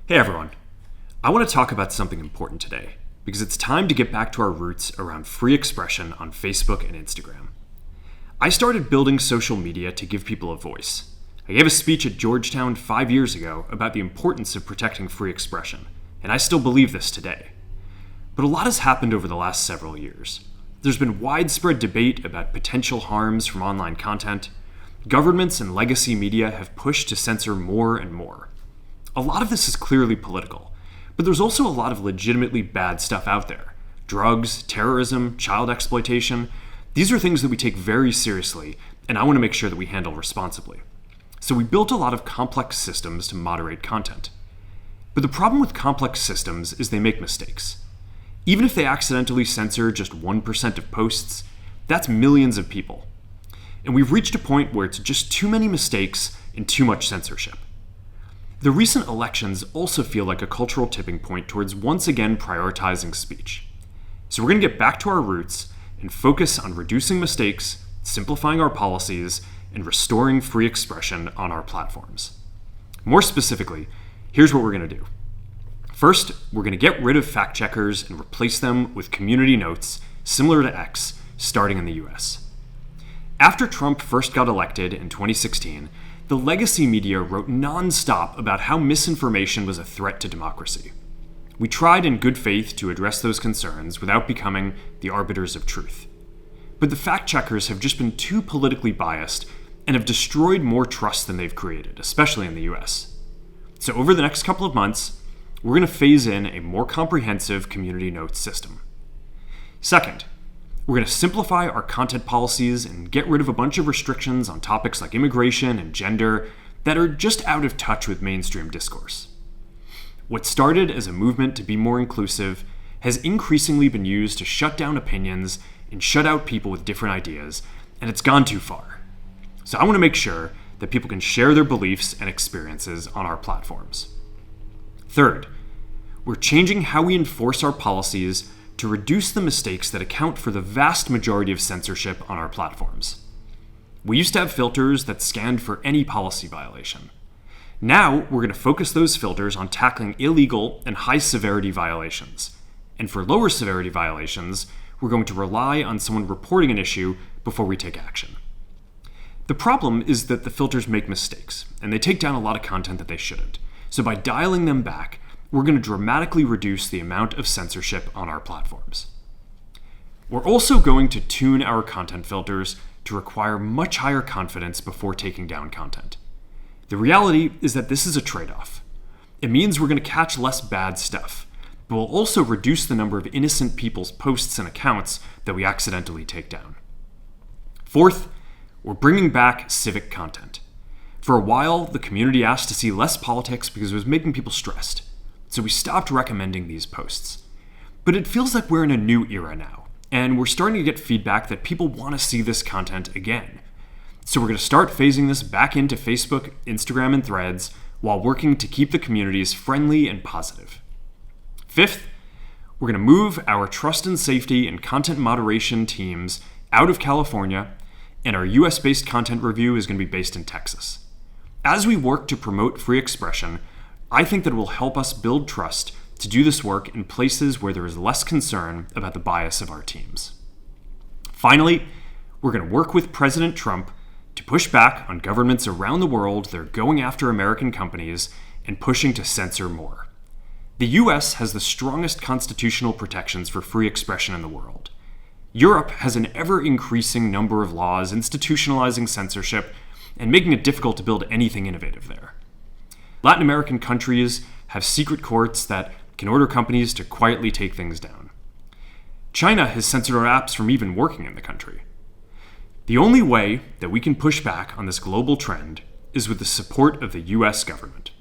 Hey everyone, I want to talk about something important today because it's time to get back to our roots around free expression on Facebook and Instagram. I started building social media to give people a voice. I gave a speech at Georgetown 5 years ago about the importance of protecting free expression, and I still believe this today. But a lot has happened over the last several years. There's been widespread debate about potential harms from online content. Governments and legacy media have pushed to censor more and more. A lot of this is clearly political, but there's also a lot of legitimately bad stuff out there. Drugs, terrorism, child exploitation. These are things that we take very seriously, and I want to make sure that we handle responsibly. So we built a lot of complex systems to moderate content. But the problem with complex systems is they make mistakes. Even if they accidentally censor just 1% of posts, that's millions of people. And we've reached a point where it's just too many mistakes and too much censorship. The recent elections also feel like a cultural tipping point towards once again prioritizing speech. So we're going to get back to our roots and focus on reducing mistakes, simplifying our policies, and restoring free expression on our platforms. More specifically, here's what we're going to do. First, we're going to get rid of fact checkers and replace them with community notes similar to X, starting in the US. After Trump first got elected in 2016, the legacy media wrote non-stop about how misinformation was a threat to democracy. We tried in good faith to address those concerns without becoming the arbiters of truth. But the fact-checkers have just been too politically biased and have destroyed more trust than they've created, especially in the US. So over the next couple of months, we're going to phase in a more comprehensive community notes system. Second, we're going to simplify our content policies and get rid of a bunch of restrictions on topics like immigration and gender that are just out of touch with mainstream discourse. What started as a movement to be more inclusive has increasingly been used to shut down opinions and shut out people with different ideas, and it's gone too far. So I want to make sure that people can share their beliefs and experiences on our platforms. Third, we're changing how we enforce our policies to reduce the mistakes that account for the vast majority of censorship on our platforms. We used to have filters that scanned for any policy violation. Now, we're going to focus those filters on tackling illegal and high-severity violations. And for lower-severity violations, we're going to rely on someone reporting an issue before we take action. The problem is that the filters make mistakes, and they take down a lot of content that they shouldn't. So by dialing them back, we're going to dramatically reduce the amount of censorship on our platforms. We're also going to tune our content filters to require much higher confidence before taking down content. The reality is that this is a trade-off. It means we're going to catch less bad stuff, but we'll also reduce the number of innocent people's posts and accounts that we accidentally take down. Fourth, we're bringing back civic content. For a while, the community asked to see less politics because it was making people stressed. So we stopped recommending these posts. But it feels like we're in a new era now, and we're starting to get feedback that people want to see this content again. So we're going to start phasing this back into Facebook, Instagram, and Threads while working to keep the communities friendly and positive. Fifth, we're going to move our trust and safety and content moderation teams out of California, and our US-based content review is going to be based in Texas. As we work to promote free expression, I think that it will help us build trust to do this work in places where there is less concern about the bias of our teams. Finally, we're going to work with President Trump to push back on governments around the world that are going after American companies and pushing to censor more. The US has the strongest constitutional protections for free expression in the world. Europe has an ever-increasing number of laws institutionalizing censorship and making it difficult to build anything innovative there. Latin American countries have secret courts that can order companies to quietly take things down. China has censored our apps from even working in the country. The only way that we can push back on this global trend is with the support of the US government.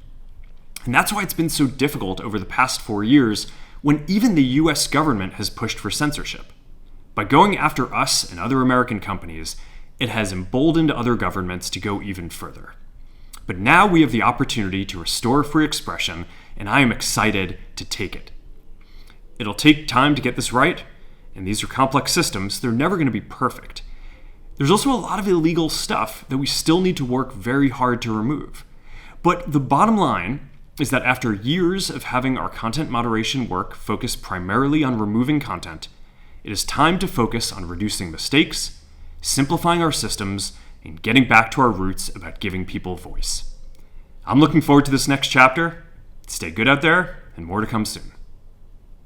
And that's why it's been so difficult over the past 4 years when even the US government has pushed for censorship. By going after us and other American companies, it has emboldened other governments to go even further. But now we have the opportunity to restore free expression, and I am excited to take it. It'll take time to get this right, and these are complex systems. They're never going to be perfect. There's also a lot of illegal stuff that we still need to work very hard to remove. But the bottom line is that after years of having our content moderation work focus primarily on removing content, it is time to focus on reducing mistakes, simplifying our systems, and getting back to our roots about giving people voice. I'm looking forward to this next chapter. Stay good out there, and more to come soon.